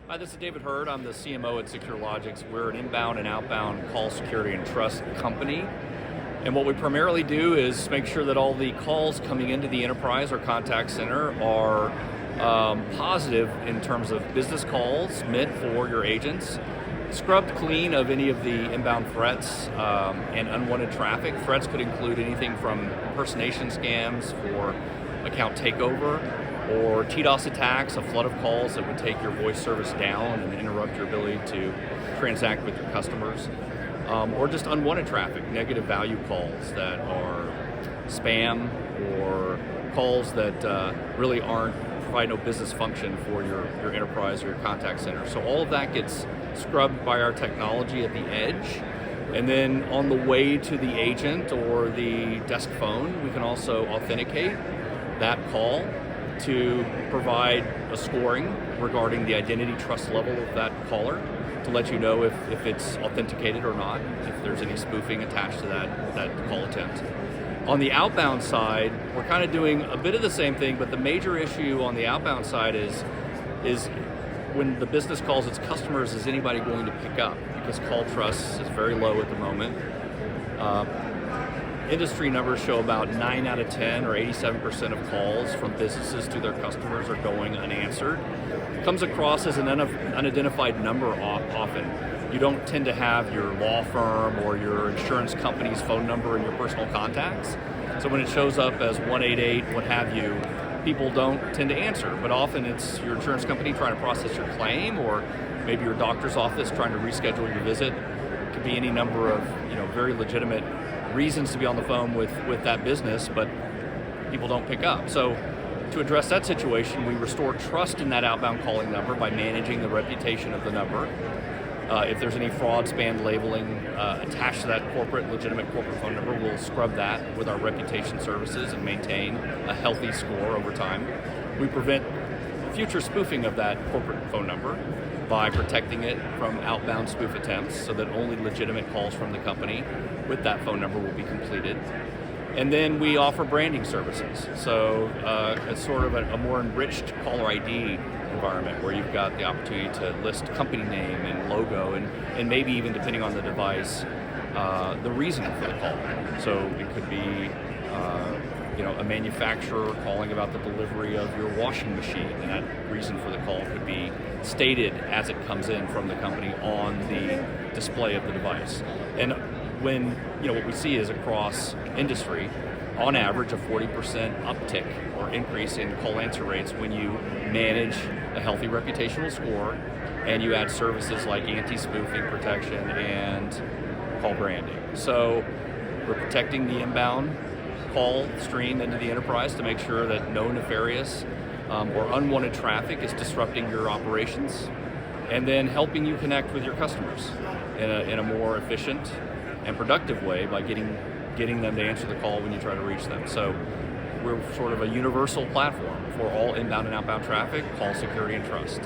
Hi, this is David Hurd. I'm the CMO at SecureLogix. We're an inbound and outbound call security and trust company. And what we primarily do is make sure that all the calls coming into the enterprise or contact center are positive in terms of business calls meant for your agents, scrubbed clean of any of the inbound threats and unwanted traffic. Threats could include anything from impersonation scams for account takeover, or TDOS attacks, a flood of calls that would take your voice service down and interrupt your ability to transact with your customers, or just unwanted traffic, negative value calls that are spam or calls that really provide no business function for your enterprise or your contact center. So all of that gets scrubbed by our technology at the edge. And then on the way to the agent or the desk phone, we can also authenticate that call to provide a scoring regarding the identity trust level of that caller to let you know if it's authenticated or not, if there's any spoofing attached to that call attempt. On the outbound side, we're kind of doing a bit of the same thing, but the major issue on the outbound side is when the business calls its customers, is anybody going to pick up? Because call trust is very low at the moment. Industry numbers show about 9 out of 10 or 87% of calls from businesses to their customers are going unanswered. It comes across as an unidentified number often. You don't tend to have your law firm or your insurance company's phone number in your personal contacts. So when it shows up as 188, what have you, people don't tend to answer. But often it's your insurance company trying to process your claim, or maybe your doctor's office trying to reschedule your visit. It could be any number of very legitimate reasons to be on the phone with that business, but people don't pick up. So to address that situation, we restore trust in that outbound calling number by managing the reputation of the number. If there's any fraud, spam labeling attached to that legitimate corporate phone number, we'll scrub that with our reputation services and maintain a healthy score over time. We prevent future spoofing of that corporate phone number by protecting it from outbound spoof attempts so that only legitimate calls from the company with that phone number will be completed. And then we offer branding services. So it's sort of a more enriched caller ID environment where you've got the opportunity to list company name and logo and maybe even, depending on the device, the reason for the call. So it could be a manufacturer calling about the delivery of your washing machine, and that reason for the call could be stated as it comes in from the company on the display of the device. And when what we see is across industry, on average, a 40% uptick or increase in call answer rates when you manage a healthy reputational score and you add services like anti-spoofing protection and call branding. So we're protecting the inbound call stream into the enterprise to make sure that no nefarious or unwanted traffic is disrupting your operations, and then helping you connect with your customers in a more efficient and productive way by getting them to answer the call when you try to reach them. So we're sort of a universal platform for all inbound and outbound traffic, call security and trust.